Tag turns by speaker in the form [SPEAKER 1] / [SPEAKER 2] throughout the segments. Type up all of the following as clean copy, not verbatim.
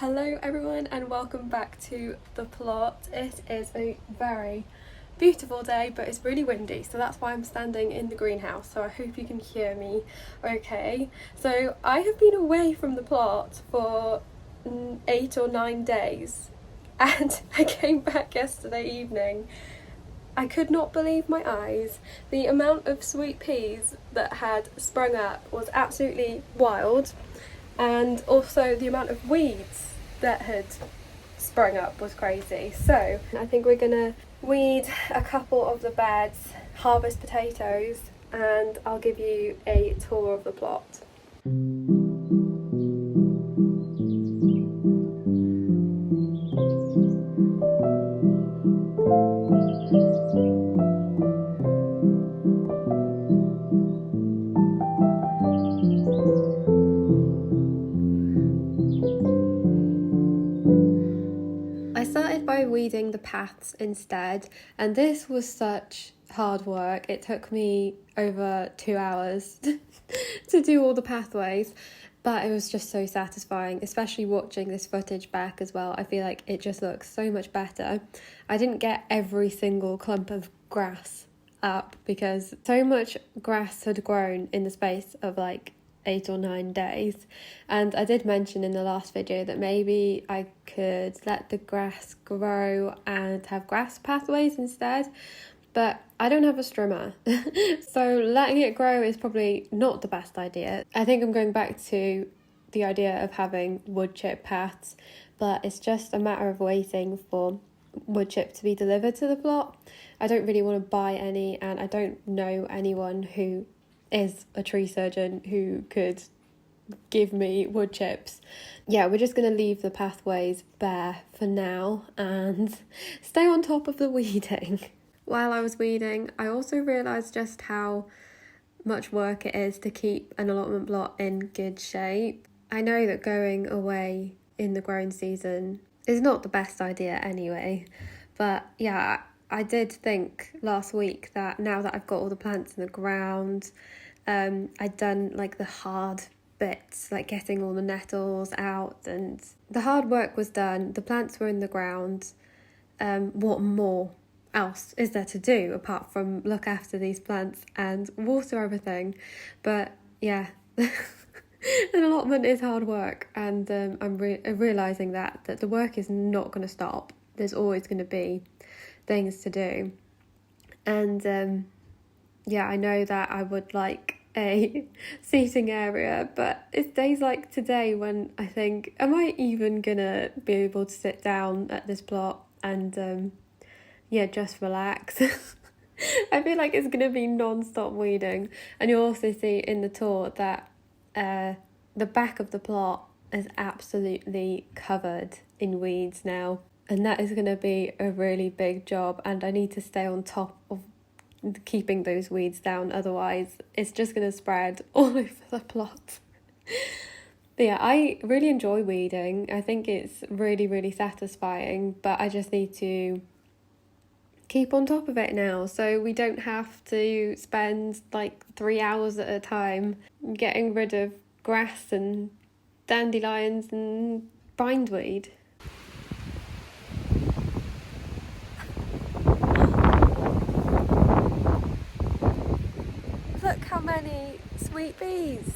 [SPEAKER 1] Hello everyone and welcome back to the plot. It is a very beautiful day, but it's really windy, so that's why I'm standing in the greenhouse, so I hope you can hear me okay. So I have been away from the plot for 8 or 9 days and I came back yesterday evening. I could not believe my eyes. The amount of sweet peas that had sprung up was absolutely wild, and also the amount of weeds that had sprung up was crazy. So I think we're gonna weed a couple of the beds, harvest potatoes, and I'll give you a tour of the plot. I started by weeding the paths instead, and this was such hard work. It took me over 2 hours to do all the pathways, but it was just so satisfying, especially watching this footage back as well. I feel like it just looks so much better. I didn't get every single clump of grass up because so much grass had grown in the space of like 8 or 9 days, and I did mention in the last video that maybe I could let the grass grow and have grass pathways instead, but I don't have a strimmer so letting it grow is probably not the best idea. I think I'm going back to the idea of having wood chip paths, but it's just a matter of waiting for wood chip to be delivered to the plot. I don't really want to buy any, and I don't know anyone who is a tree surgeon who could give me wood chips. Yeah, we're just going to leave the pathways bare for now and stay on top of the weeding. While I was weeding, I also realised just how much work it is to keep an allotment plot in good shape. I know that going away in the growing season is not the best idea anyway, but yeah, I did think last week that now that I've got all the plants in the ground, I'd done like the hard bits, like getting all the nettles out, and the hard work was done. The plants were in the ground. What more else is there to do apart from look after these plants and water everything? But yeah, an allotment is hard work, and I'm realising that the work is not going to stop. There's always going to be things to do, and yeah, I know that I would like a seating area, but it's days like today when I think, am I even gonna be able to sit down at this plot and yeah, just relax? I feel like it's gonna be non-stop weeding, and you'll also see in the tour that the back of the plot is absolutely covered in weeds now, and that is going to be a really big job, and I need to stay on top of keeping those weeds down, otherwise it's just going to spread all over the plot. But yeah, I really enjoy weeding. I think it's really satisfying, but I just need to keep on top of it now so we don't have to spend like 3 hours at a time getting rid of grass and dandelions and bindweed. Look how many sweet peas.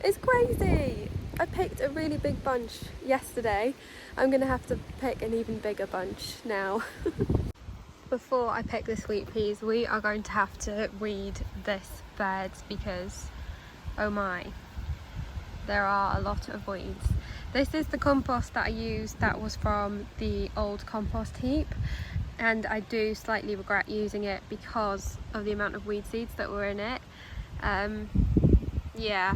[SPEAKER 1] It's crazy. I picked a really big bunch yesterday. I'm going to have to pick an even bigger bunch now. Before I pick the sweet peas, we are going to have to weed this bed because, oh my, there are a lot of weeds. This is the compost that I used that was from the old compost heap, and I do slightly regret using it because of the amount of weed seeds that were in it. Yeah.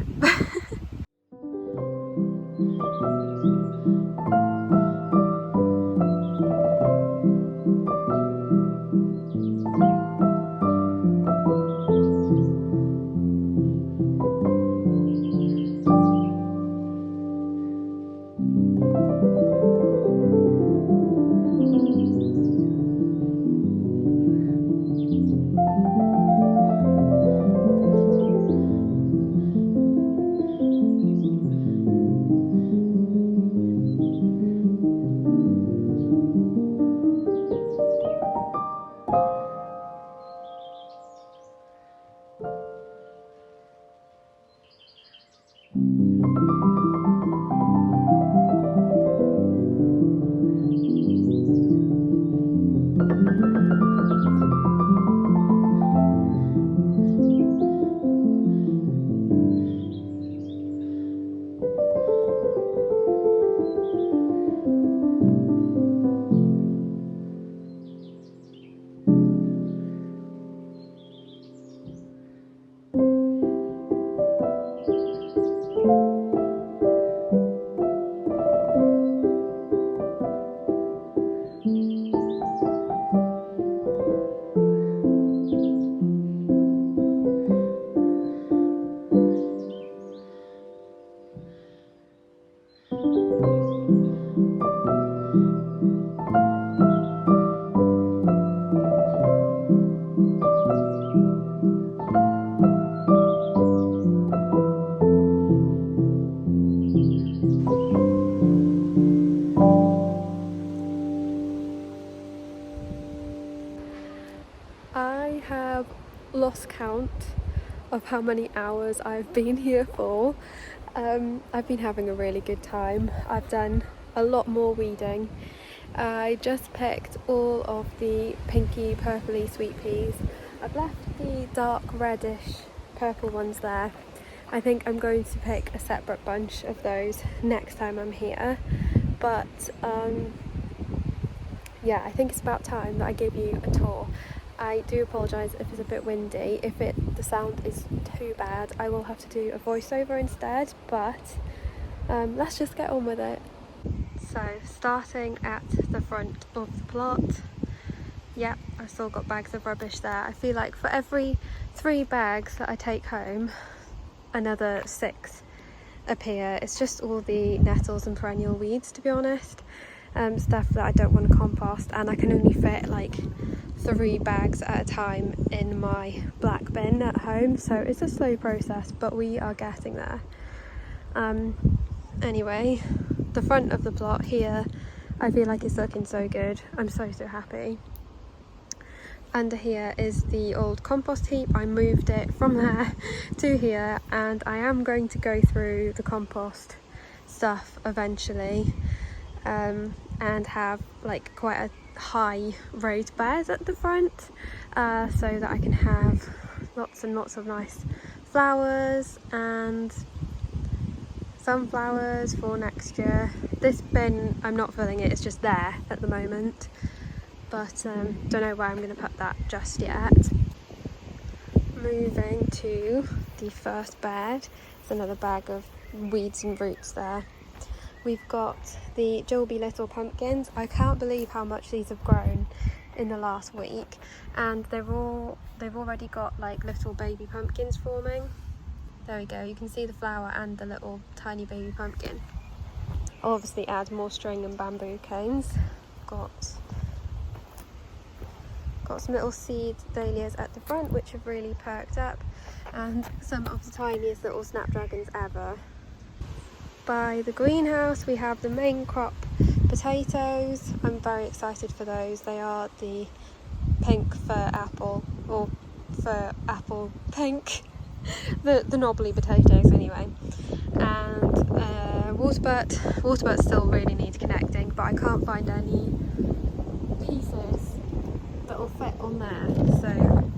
[SPEAKER 1] lost count of how many hours I've been here for. I've been having a really good time. I've done a lot more weeding. I just picked all of the pinky purpley sweet peas. I've left the dark reddish purple ones there. I think I'm going to pick a separate bunch of those next time I'm here, but yeah, I think it's about time that I give you a tour. I do apologise if it's a bit windy. If the sound is too bad, I will have to do a voiceover instead, but let's just get on with it. So, starting at the front of the plot, yeah, I've still got bags of rubbish there. I feel like for every 3 bags that I take home, another 6 appear. It's just all the nettles and perennial weeds, to be honest. Stuff that I don't want to compost, and I can only fit like 3 bags at a time in my black bin at home, so it's a slow process, but we are getting there. Anyway, the front of the plot here, I feel like it's looking so good. I'm so happy. Under here is the old compost heap. I moved it from there to here, and I am going to go through the compost stuff eventually, and have like quite a high raised bed at the front, so that I can have lots and lots of nice flowers and sunflowers for next year. This bin, I'm not filling it, it's just there at the moment, but don't know where I'm going to put that just yet. Moving to the first bed, there's another bag of weeds and roots there. We've got the Jilby little pumpkins. I can't believe how much these have grown in the last week, and they've already got like little baby pumpkins forming. There we go, you can see the flower and the little tiny baby pumpkin. I'll obviously add more string and bamboo canes. Got some little seed dahlias at the front which have really perked up, and some of the tiniest little snapdragons ever. By the greenhouse we have the main crop potatoes. I'm very excited for those. They are the pink fir apple, or fir apple pink, the knobbly potatoes anyway. And waterbirds still really need connecting, but I can't find any pieces that will fit on there, so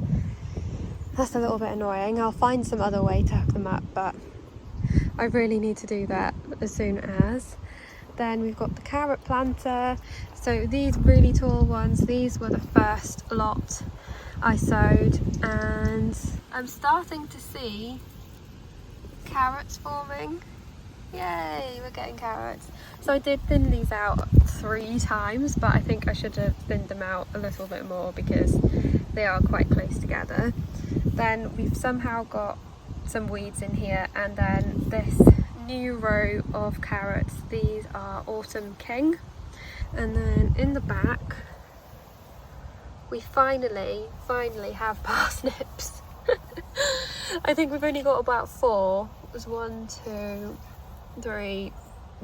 [SPEAKER 1] that's a little bit annoying. I'll find some other way to hook them up, but I really need to do that as soon as. Then we've got the carrot planter. So these really tall ones, these were the first lot I sowed, and I'm starting to see carrots forming. Yay, we're getting carrots. So I did thin these out 3 times, but I think I should have thinned them out a little bit more because they are quite close together. Then we've somehow got some weeds in here, and then this new row of carrots. These are Autumn King. And then in the back we finally have parsnips. I think we've only got about 4. There's 1, 2, 3,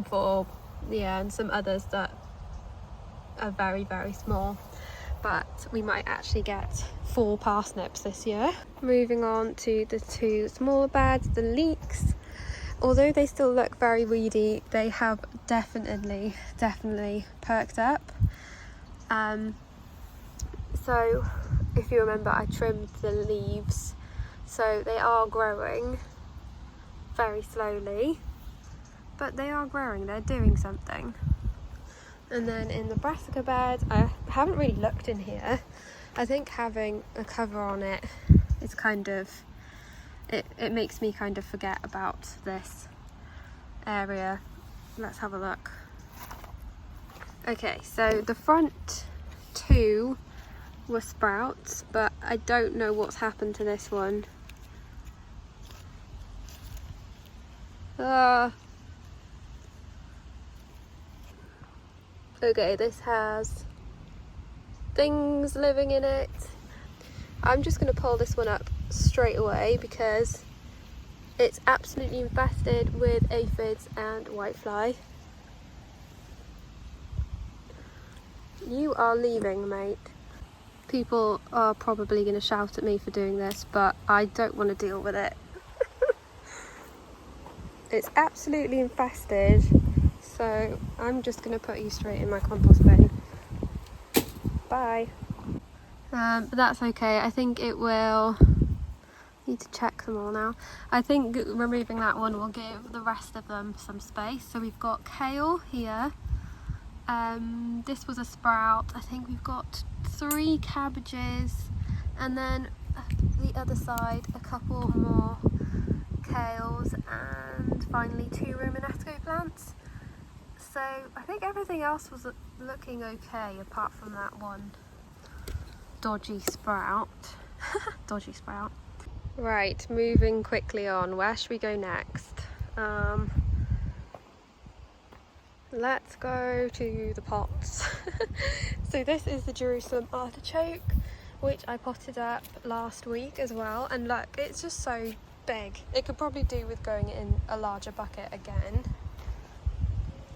[SPEAKER 1] 4, yeah, and some others that are very small, but we might actually get 4 parsnips this year. Moving on to the 2 smaller beds, the leeks. Although they still look very weedy, they have definitely perked up. So if you remember, I trimmed the leaves, so they are growing very slowly, but they are growing, they're doing something. And then in the brassica bed, I haven't really looked in here. I think having a cover on it is kind of, it makes me kind of forget about this area. Let's have a look. Okay, so the front 2 were sprouts, but I don't know what's happened to this one. Okay, this has things living in it. I'm just going to pull this one up straight away because it's absolutely infested with aphids and whitefly. You are leaving, mate. People are probably going to shout at me for doing this, but I don't want to deal with it. It's absolutely infested, so I'm just going to put you straight in my compost bin. Bye. But that's okay. I think it will... Need to check them all now. I think removing that one will give the rest of them some space. So we've got kale here. This was a sprout. I think we've got 3 cabbages, and then the other side a couple more kales, and finally 2 ruminetto plants. So I think everything else was looking okay apart from that one dodgy sprout. Dodgy sprout. Right, moving quickly on. Where should we go next? Let's go to the pots. So this is the Jerusalem artichoke, which I potted up last week as well, and look, it's just so big. It could probably do with going in a larger bucket again.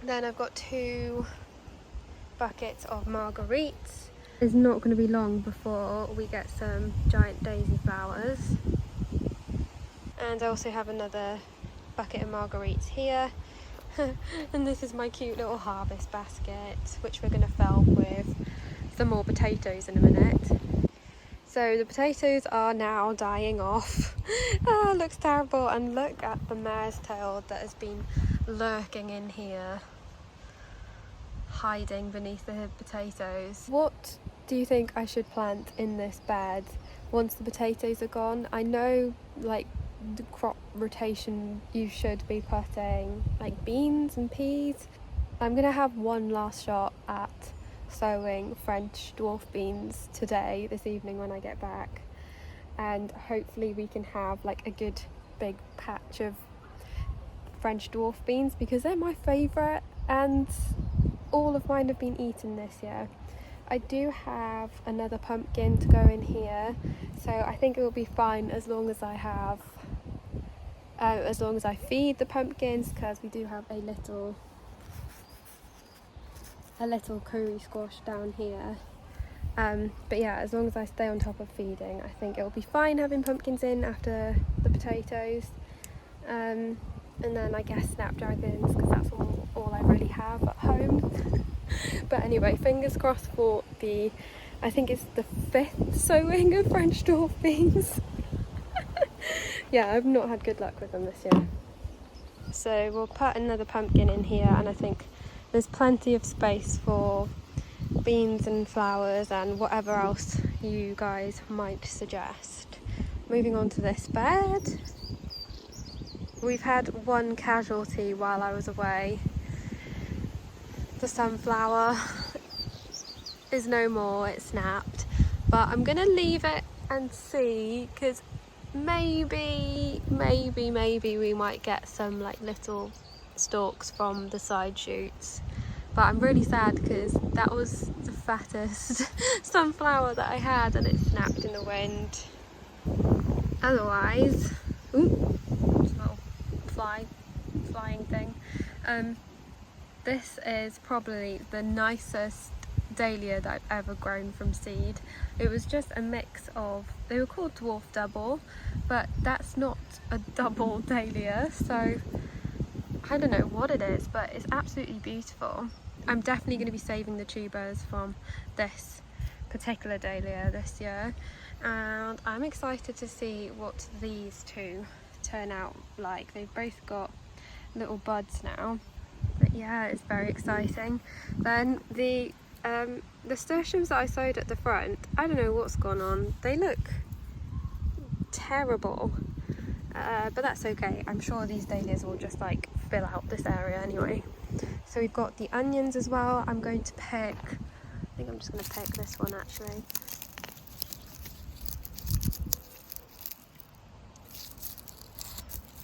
[SPEAKER 1] Then I've got 2 buckets of marguerites. It's not going to be long before we get some giant daisy flowers. And I also have another bucket of marguerites here. And this is my cute little harvest basket, which we're going to fill with some more potatoes in a minute. So the potatoes are now dying off. Ah, looks terrible. And look at the mare's tail that has been lurking in here, hiding beneath the potatoes. What do you think I should plant in this bed once the potatoes are gone? I know, like, the crop rotation, you should be putting like beans and peas. I'm gonna have one last shot at sowing French dwarf beans today, this evening when I get back, and hopefully we can have like a good big patch of French dwarf beans, because they're my favourite and all of mine have been eaten this year. I do have another pumpkin to go in here, so I think it will be fine as long as I have as long as I feed the pumpkins, because we do have a little curry squash down here. But yeah, as long as I stay on top of feeding, I think it'll be fine having pumpkins in after the potatoes. And then I guess snapdragons, because that's all I really have at home. But anyway, fingers crossed for I think it's the 5th sowing of French dwarf beans. Yeah, I've not had good luck with them this year. So we'll put another pumpkin in here, and I think there's plenty of space for beans and flowers and whatever else you guys might suggest. Moving on to this bed. We've had one casualty while I was away. The sunflower is no more, it snapped. But I'm gonna leave it and see, because maybe we might get some like little stalks from the side shoots. But I'm really sad because that was the fattest sunflower that I had, and it snapped in the wind. Otherwise, ooh, it's a little flying thing. This is probably the nicest dahlia that I've ever grown from seed. It was just a mix of, they were called dwarf double, but that's not a double dahlia, so I don't know what it is, but it's absolutely beautiful. I'm definitely going to be saving the tubers from this particular dahlia this year, and I'm excited to see what these 2 turn out like. They've both got little buds now, but yeah, it's very exciting. Then the nasturtiums that I sowed at the front, I don't know what's gone on. They look terrible, but that's okay. I'm sure these dahlias will just like fill out this area anyway. So we've got the onions as well. I'm going to pick, I think I'm just going to pick this one actually.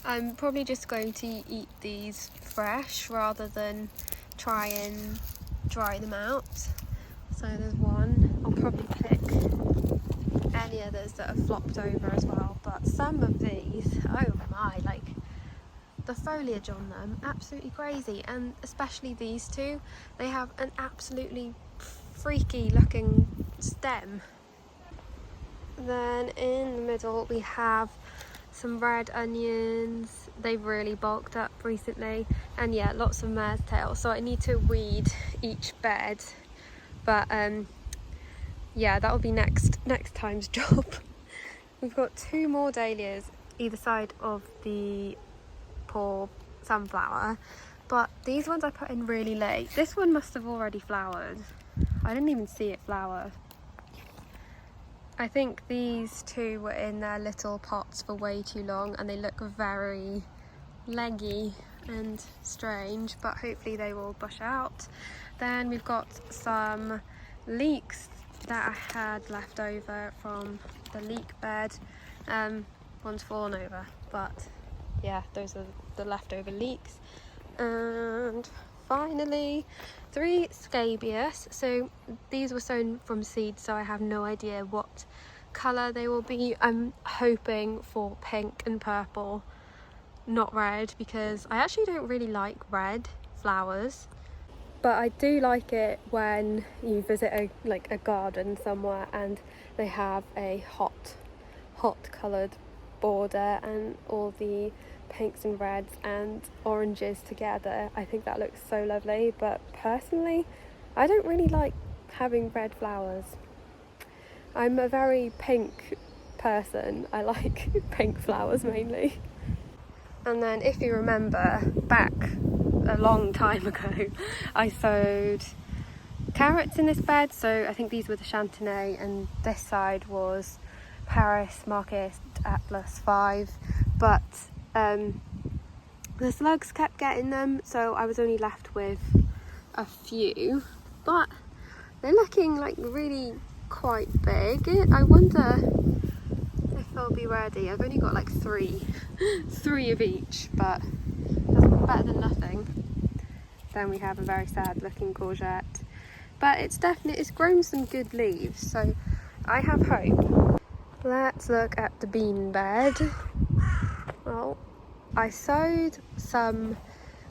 [SPEAKER 1] I'm probably just going to eat these fresh rather than try and dry them out. So there's one. I'll probably pick any others that have flopped over as well, but some of these, oh my, like the foliage on them, absolutely crazy. And especially these 2, they have an absolutely freaky looking stem. Then in the middle we have some red onions. They've really bulked up recently, and yeah, lots of mare's tail, so I need to weed each bed, but yeah, that'll be next time's job. We've got 2 more dahlias either side of the poor sunflower, but these ones I put in really late. This one must have already flowered. I didn't even see it flower. I think these 2 were in their little pots for way too long, and they look very leggy and strange, but hopefully they will bush out. Then we've got some leeks that I had left over from the leek bed. One's fallen over, but yeah, those are the leftover leeks. And finally 3 scabious. So these were sown from seed, so I have no idea what colour they will be. I'm hoping for pink and purple, not red, because I actually don't really like red flowers, but I do like it when you visit a garden somewhere and they have a hot coloured border and all the pinks and reds and oranges together. I think that looks so lovely, but personally I don't really like having red flowers. I'm a very pink person. I like pink flowers mainly. And then if you remember back a long time ago, I sowed carrots in this bed. So I think these were the Chantenay, and this side was Paris, Marcus, Atlas 5. But the slugs kept getting them, so I was only left with a few. But they're looking like really quite big. I wonder if they'll be ready. I've only got like three of each, but that's better than nothing. Then we have a very sad looking courgette, but it's grown some good leaves, so I have hope. Let's look at the bean bed. Well, I sowed some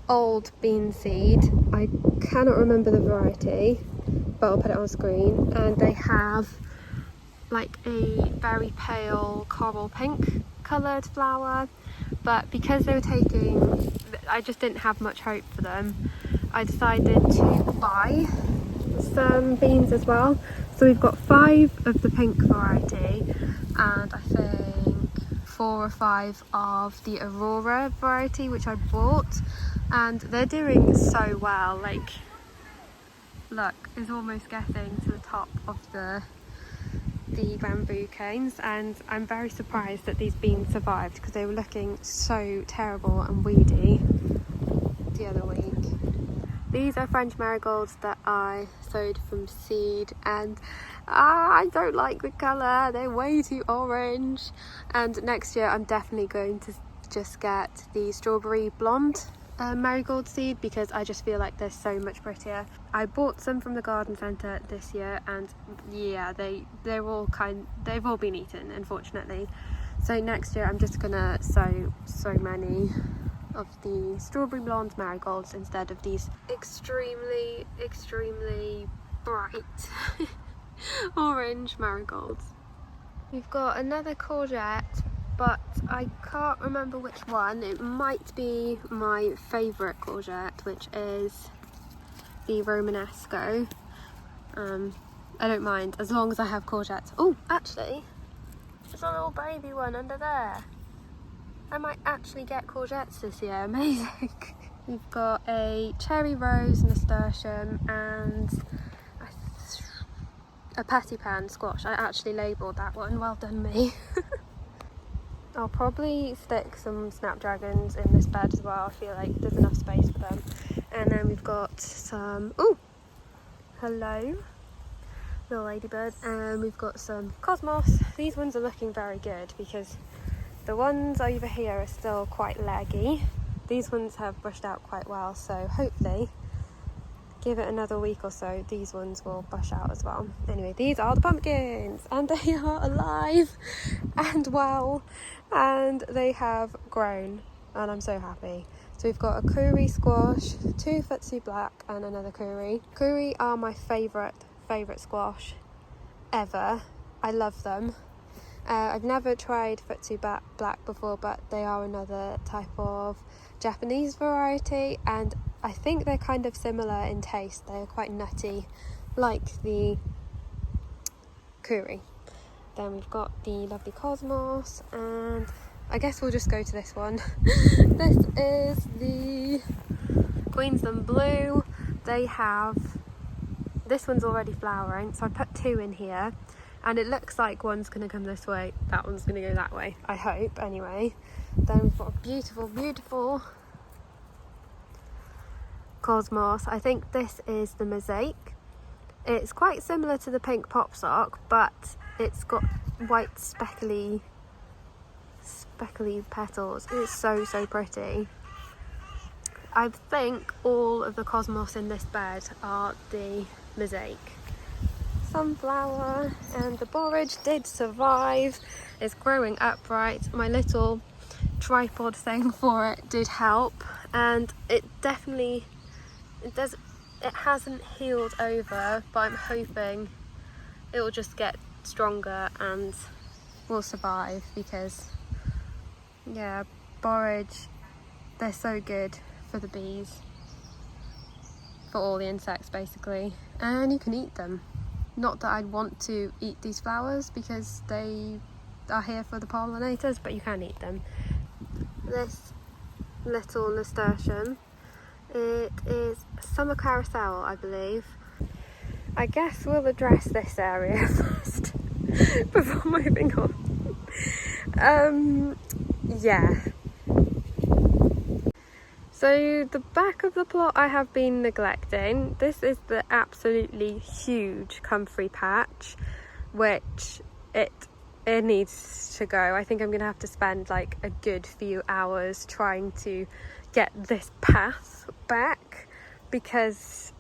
[SPEAKER 1] old bean seed. I cannot remember the variety, but I'll put it on screen. And they have like a very pale coral pink coloured flower, but because they were I just didn't have much hope for them, I decided to buy some beans as well. So we've got 5 of the pink variety, and I think 4 or 5 of the Aurora variety, which I bought, and they're doing so well. Like, look, it's almost getting to the top of the bamboo canes, and I'm very surprised that these beans survived, because they were looking so terrible and weedy the other week. These are French marigolds that I sowed from seed, and I don't like the colour. They're way too orange, and next year I'm definitely going to just get the strawberry blonde marigold seed, because I just feel like they're so much prettier. I bought some from the garden centre this year, and yeah, they've all been eaten, unfortunately. So next year I'm just gonna sow so many of the strawberry blonde marigolds instead of these extremely bright orange marigolds. We've got another courgette, but I can't remember which one. It might be my favourite courgette, which is the Romanesco. I don't mind as long as I have courgettes. Oh, actually, there's a little baby one under there. I might actually get courgettes this year. Amazing. We've got a cherry rose nasturtium and a pattypan squash. I actually labelled that one. Well done me. I'll probably stick some snapdragons in this bed as well. I feel like there's enough space for them. And then we've got some, oh, hello, little ladybird. And we've got some cosmos. These ones are looking very good, because the ones over here are still quite leggy. These ones have bushed out quite well, so hopefully give it another week or so, these ones will bush out as well. Anyway, these are the pumpkins, and they are alive and well, and they have grown, and I'm so happy. So we've got a curry squash, 2 futsu black, and another curry. Curry are my favourite squash ever. I love them. I've never tried Futsu Black before, but they are another type of Japanese variety, and I think they're kind of similar in taste. They're quite nutty, like the Kuri. Then we've got the lovely Cosmos, and I guess we'll just go to this one. This is the Queensland Blue. This one's already flowering, so I put 2 in here, and it looks like one's going to come this way, that one's going to go that way, I hope, anyway. Then we've got a beautiful, beautiful Cosmos. I think this is the Mosaic. It's quite similar to the pink pop sock, but it's got white speckly petals. It's so pretty. I think all of the Cosmos in this bed are the Mosaic. Sunflower, and the borage did survive. It's growing upright. My little tripod thing for it did help, and it hasn't healed over, but I'm hoping it will just get stronger and will survive, because yeah, borage, they're so good for the bees, for all the insects basically, and you can eat them. Not that I'd want to eat these flowers because they are here for the pollinators, but you can eat them. This little nasturtium, it is Summer Carousel, I believe. I guess we'll address this area first before moving on. Yeah. So the back of the plot I have been neglecting. This is the absolutely huge comfrey patch, which it needs to go. I think I'm going to have to spend like a good few hours trying to get this path back, because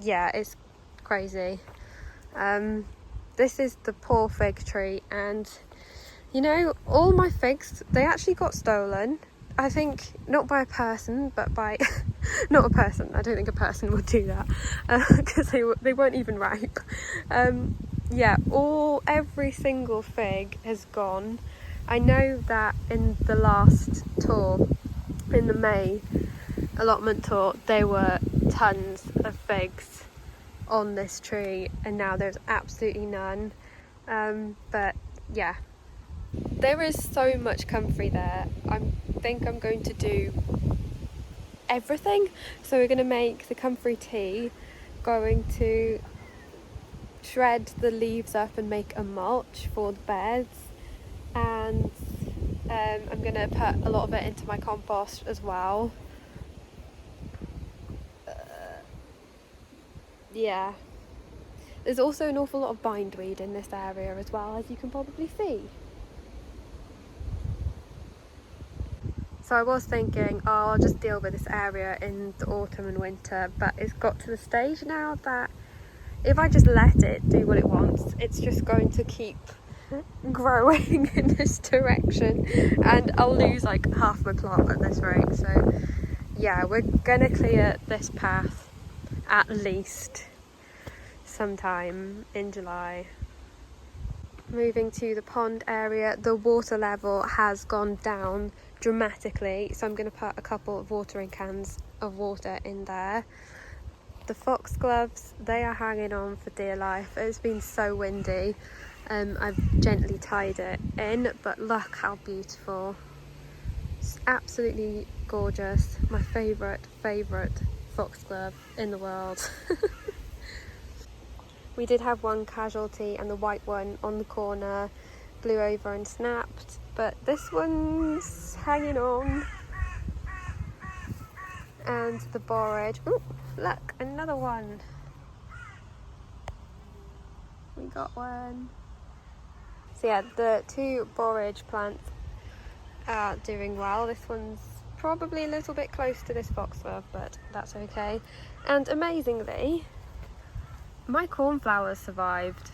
[SPEAKER 1] yeah, it's crazy. This is the poor fig tree, and you know, all my figs, they actually got stolen. I think not by a person, but by not a person. I don't think a person would do that, because they weren't even ripe. Yeah, every single fig has gone. I know that in the last tour, in the May allotment tour, there were tons of figs on this tree, and now there's absolutely none. But yeah, there is so much comfrey there. I think I'm going to do everything. So we're going to make the comfrey tea, going to shred the leaves up and make a mulch for the beds, and I'm going to put a lot of it into my compost as well. Yeah, there's also an awful lot of bindweed in this area as well, as you can probably see. So I was thinking, oh, I'll just deal with this area in the autumn and winter, but it's got to the stage now that if I just let it do what it wants, it's just going to keep growing in this direction, and I'll lose like half my plot at this rate. So yeah, we're gonna clear this path at least sometime in July. Moving to the pond area, the water level has gone down dramatically, so I'm going to put a couple of watering cans of water in there. The foxgloves, they are hanging on for dear life. It's been so windy. I've gently tied it in, but look how beautiful. It's absolutely gorgeous. My favourite foxglove in the world. We did have one casualty, and the white one on the corner blew over and snapped, but this one's hanging on. And the borage, ooh, look, another one. We got one. So yeah, the 2 borage plants are doing well. This one's probably a little bit close to this foxglove, but that's okay. And amazingly, my cornflowers survived.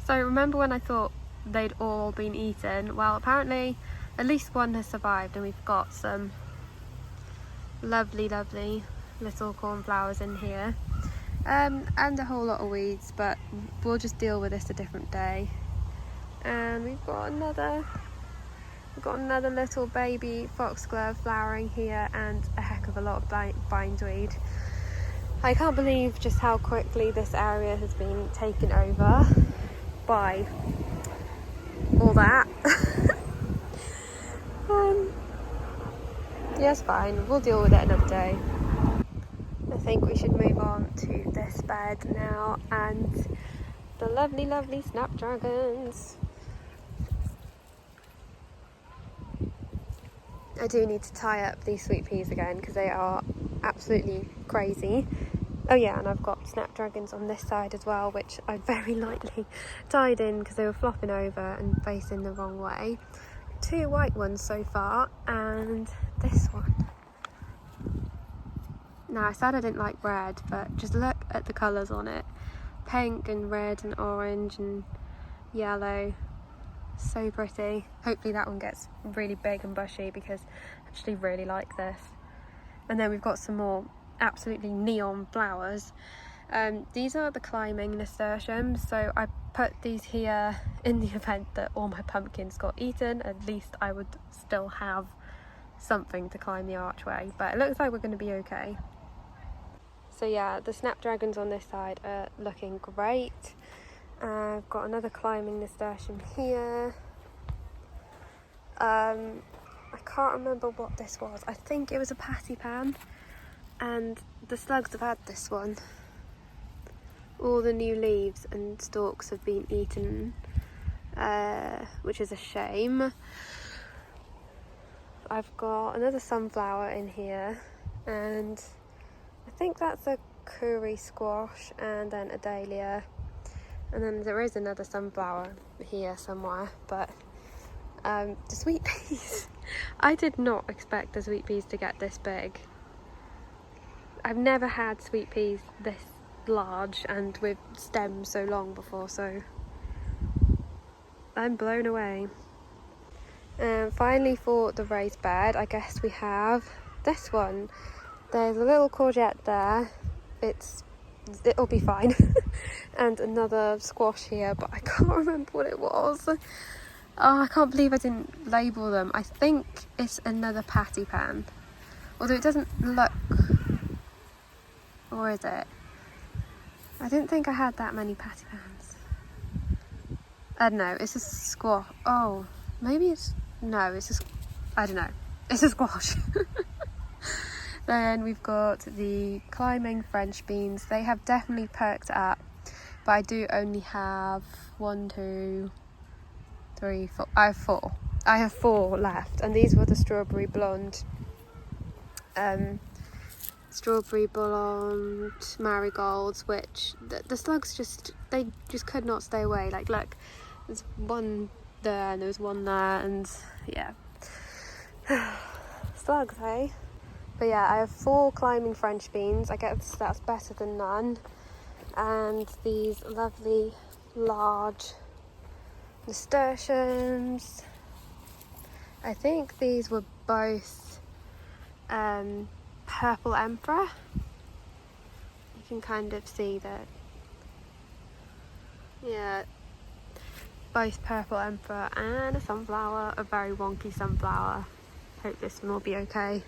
[SPEAKER 1] So remember when I thought they'd all been eaten? Well, apparently at least one has survived, and we've got some lovely little cornflowers in here, and a whole lot of weeds, but we'll just deal with this a different day. And we've got another little baby foxglove flowering here, and a heck of a lot of bindweed. I can't believe just how quickly this area has been taken over by all that. Yeah, it's fine. We'll deal with it another day. I think we should move on to this bed now and the lovely, lovely snapdragons. I do need to tie up these sweet peas again because they are absolutely crazy. Oh yeah, and I've got snapdragons on this side as well, which I very lightly tied in because they were flopping over and facing the wrong way. 2 white ones so far, and this one. Now, I said I didn't like red, but just look at the colours on it. Pink and red and orange and yellow. So pretty. Hopefully that one gets really big and bushy because I actually really like this. And then we've got some more absolutely neon flowers. These are the climbing nasturtiums, so I put these here in the event that all my pumpkins got eaten. At least I would still have something to climb the archway, but it looks like we're going to be okay. So yeah, the snapdragons on this side are looking great. I've got another climbing nasturtium here. I can't remember what this was. I think it was a patty pan, and the slugs have had this one. All the new leaves and stalks have been eaten, which is a shame. I've got another sunflower in here, and I think that's a curry squash and then a dahlia. And then there is another sunflower here somewhere, but the sweet peas. I did not expect the sweet peas to get this big. I've never had sweet peas this large and with stems so long before, so I'm blown away. And finally, for the raised bed, I guess we have this one. There's a little courgette there. It'll be fine. And another squash here, but I can't remember what it was. Oh, I can't believe I didn't label them. I think it's another patty pan. Although it doesn't look... Or is it? I didn't think I had that many patty pans. I don't know, it's a squash. Oh, maybe it's... No, it's a... I don't know. It's a squash. Then we've got the climbing French beans. They have definitely perked up, but I do only have 1, 2, 3, 4. I have 4. I have 4 left, and these were the strawberry blonde marigolds, which the slugs just could not stay away. Like, look, there's one there and there's one there, and yeah. Slugs, hey? But yeah, I have 4 climbing French beans. I guess that's better than none. And these lovely large nasturtiums. I think these were both purple emperor. You can kind of see that. Yeah, both purple emperor and a sunflower, a very wonky sunflower. Hope this one will be okay.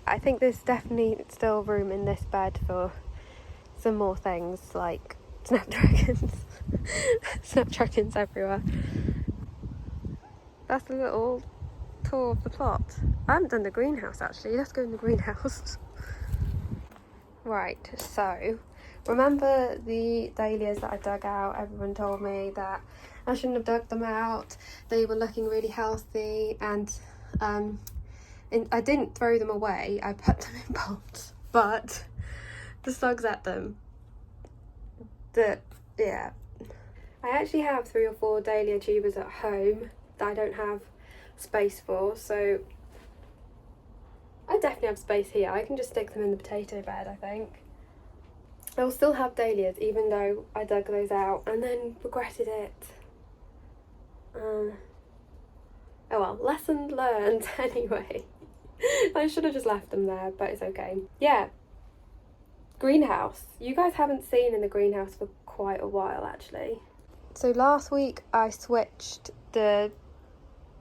[SPEAKER 1] I think there's definitely still room in this bed for some more things like snapdragons. Snapdragons everywhere. That's a little tour of the plot. I haven't done the greenhouse actually. Let's go in the greenhouse. Right, so remember the dahlias that I dug out? Everyone told me that I shouldn't have dug them out. They were looking really healthy, and I didn't throw them away. I put them in pots, but the slugs ate them. Yeah. I actually have 3 or 4 dahlia tubers at home that I don't have space for, so I definitely have space here. I can just stick them in the potato bed, I think. I'll still have dahlias even though I dug those out and then regretted it. Oh well, lesson learned anyway. I should have just left them there, but it's okay. Yeah, greenhouse. You guys haven't seen in the greenhouse for quite a while actually. So last week I switched the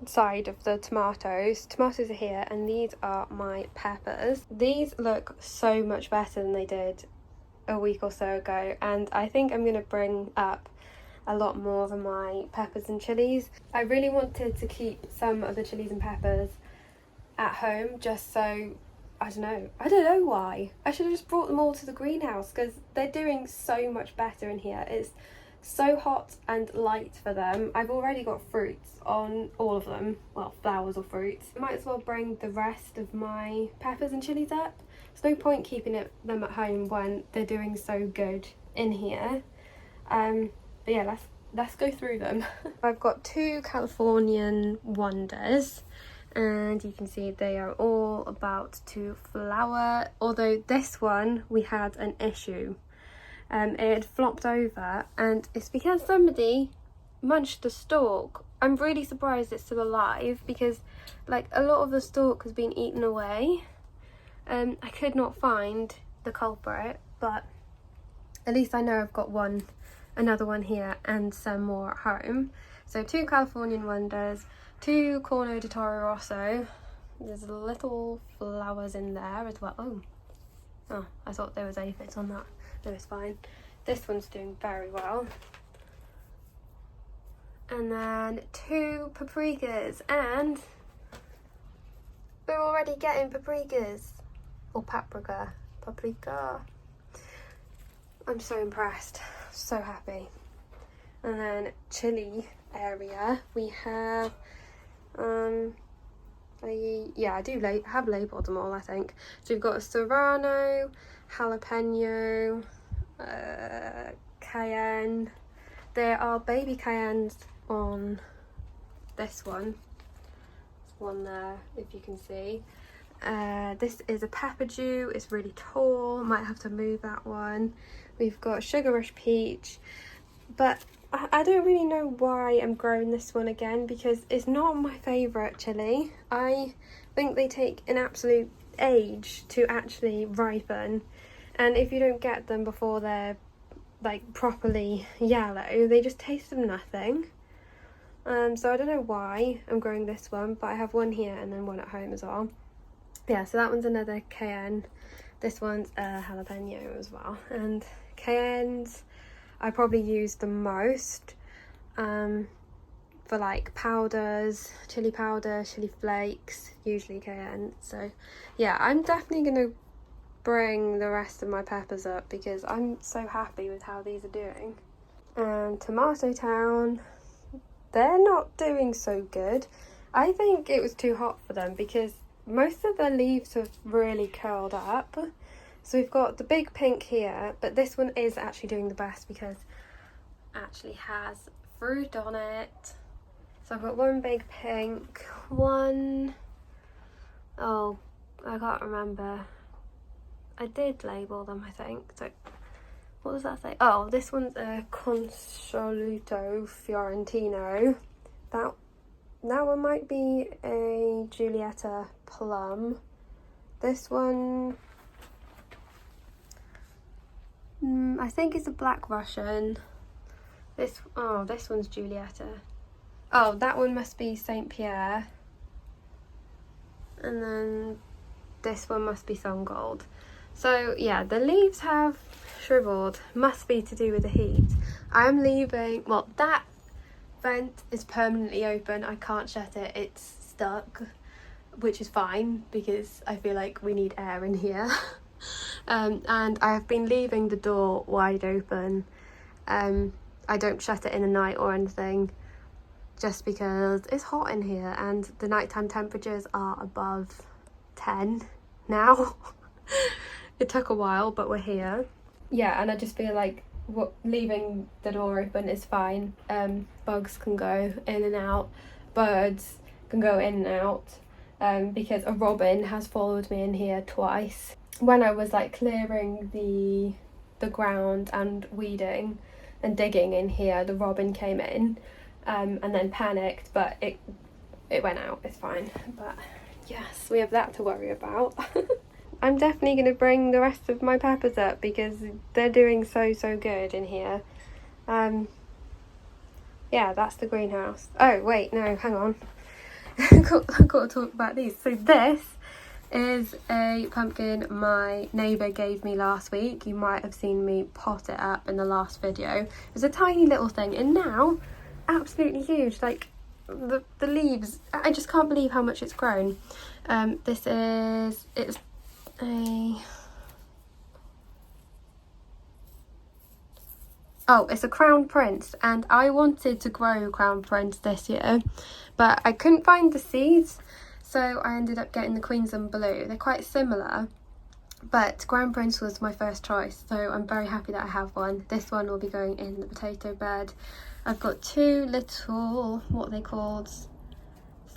[SPEAKER 1] side of the tomatoes. Tomatoes are here and these are my peppers. These look so much better than they did a week or so ago, and I think I'm going to bring up a lot more of my peppers and chilies. I really wanted to keep some of the chilies and peppers at home just so, I don't know why. I should have just brought them all to the greenhouse because they're doing so much better in here. It's so hot and light for them. I've already got fruits on all of them, well, flowers or fruits. I might as well bring the rest of my peppers and chilies up. There's no point keeping them at home when they're doing so good in here. But yeah, let's go through them. I've got 2 Californian Wonders, and you can see they are all about to flower, although this one we had an issue. It had flopped over, and it's because somebody munched the stalk. I'm really surprised it's still alive because like a lot of the stalk has been eaten away. I could not find the culprit, but at least I know I've got another one here and some more at home. So 2 Californian Wonders, 2 Corno di Toro Rosso. There's little flowers in there as well. Oh, I thought there was aphids on that. No, it's fine. This one's doing very well. And then 2 paprikas, and we're already getting paprikas. Or paprika. I'm so impressed. So happy. And then chili area, we have I do have labelled them all, I think. So we've got a serrano, jalapeno, cayenne. There are baby cayennes on this one. There's one there, if you can see. This is a pepper dew. It's really tall. Might have to move that one. We've got sugar rush peach, but I don't really know why I'm growing this one again because it's not my favourite chili. I think they take an absolute age to actually ripen, and if you don't get them before they're like properly yellow, they just taste of nothing. So I don't know why I'm growing this one, but I have one here and then one at home as well. Yeah, so that one's another cayenne. This one's a jalapeno as well, and cayennes I probably use the most for like powders, chili powder, chili flakes, usually cayenne. So yeah, I'm definitely going to bring the rest of my peppers up because I'm so happy with how these are doing. And Tomato Town, they're not doing so good. I think it was too hot for them because most of the leaves have really curled up. So we've got the big pink here, but this one is actually doing the best because it actually has fruit on it. So I've got one big pink, one, oh, I can't remember. I did label them, I think. So what does that say? Oh, this one's a Consoluto Fiorentino. That one might be a Giulietta Plum. This one, I think it's a Black Russian. This one's Giulietta. Oh, that one must be Saint Pierre. And then this one must be Sun Gold. So yeah, the leaves have shriveled. Must be to do with the heat. I am leaving, well, that vent is permanently open. I can't shut it, it's stuck, which is fine because I feel like we need air in here. And I have been leaving the door wide open. I don't shut it in the night or anything just because it's hot in here and the nighttime temperatures are above 10 now. It took a while, but we're here. Yeah, and I just feel like leaving the door open is fine. Bugs can go in and out, birds can go in and out, because a robin has followed me in here twice. When I was like clearing the ground and weeding and digging in here, the robin came in and then panicked, but it went out. It's fine. But yes, we have that to worry about. I'm definitely going to bring the rest of my peppers up because they're doing so good in here. Yeah, that's the greenhouse. Oh, wait, no, hang on. I've got to talk about these. So this is a pumpkin my neighbour gave me last week. You might have seen me pot it up in the last video. It was a tiny little thing, and now absolutely huge. Like the leaves, I just can't believe how much it's grown. It's a Crown Prince, and I wanted to grow Crown Prince this year, but I couldn't find the seeds, so I ended up getting the Queensland Blue. They're quite similar, but Crown Prince was my first choice, so I'm very happy that I have one. This one will be going in the potato bed. I've got two little, what are they called,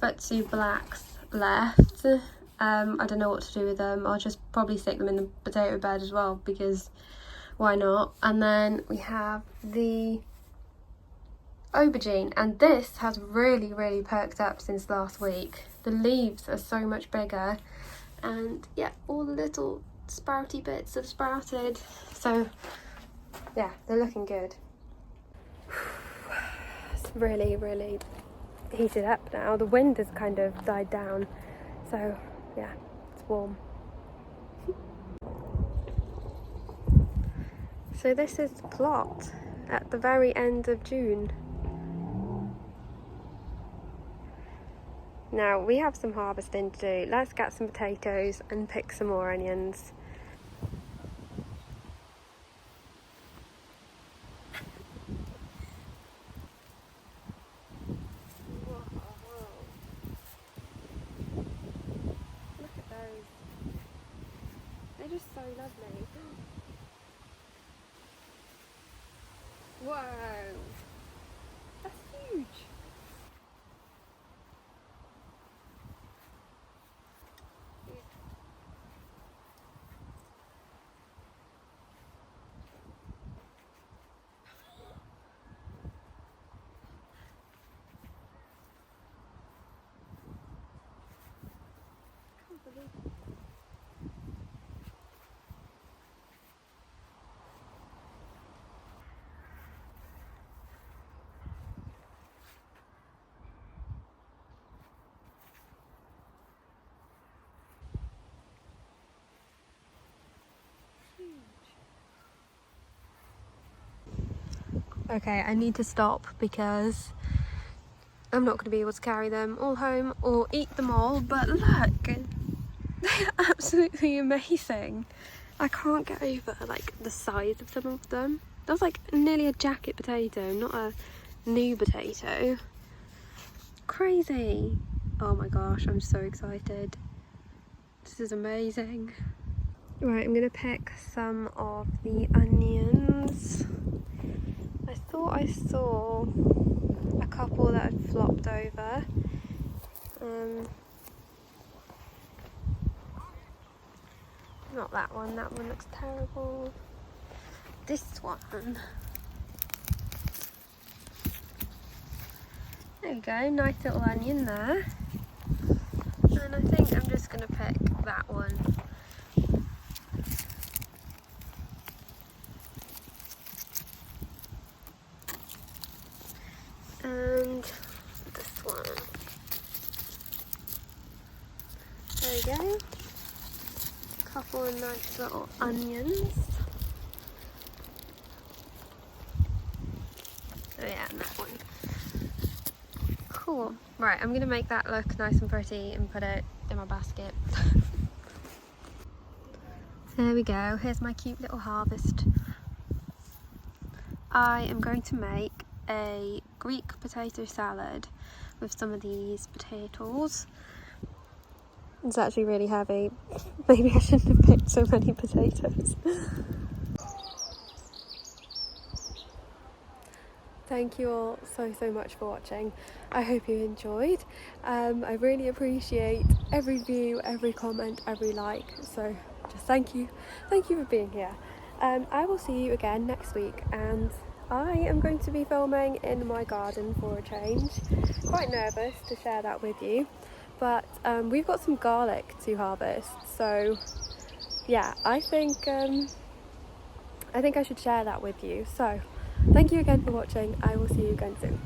[SPEAKER 1] Futsu Blacks left. I don't know what to do with them. I'll just probably stick them in the potato bed as well, because why not? And then we have the aubergine, and this has really perked up since last week. The leaves are so much bigger, and yeah, all the little sprouty bits have sprouted, so yeah, they're looking good. It's really heated up now. The wind has kind of died down, so yeah, it's warm. So this is the plot at the very end of June. Now we have some harvesting to do. Let's get some potatoes and pick some more onions. Look at those. They're just so lovely. Whoa! That's huge! Can't believe it. Okay, I need to stop because I'm not going to be able to carry them all home or eat them all, but look, they're absolutely amazing. I can't get over like the size of some of them. That's like nearly a jacket potato, not a new potato. Crazy. Oh my gosh, I'm so excited. This is amazing. Right, I'm going to pick some of the onions. I thought I saw a couple that had flopped over. Not that one looks terrible. This one. There we go, nice little onion there. And I think I'm just going to pick that one. And this one. There we go. Couple of nice little onions. Oh yeah, and that one. Cool. Right, I'm going to make that look nice and pretty and put it in my basket. There we go. Here's my cute little harvest. I am going to make a Greek potato salad with some of these potatoes. It's actually really heavy. Maybe I shouldn't have picked so many potatoes. Thank you all so much for watching. I hope you enjoyed. I really appreciate every view, every comment, every like. So just thank you for being here. I will see you again next week, and I am going to be filming in my garden for a change. Quite nervous to share that with you, but we've got some garlic to harvest, so yeah, I think I should share that with you. So thank you again for watching. I will see you again soon.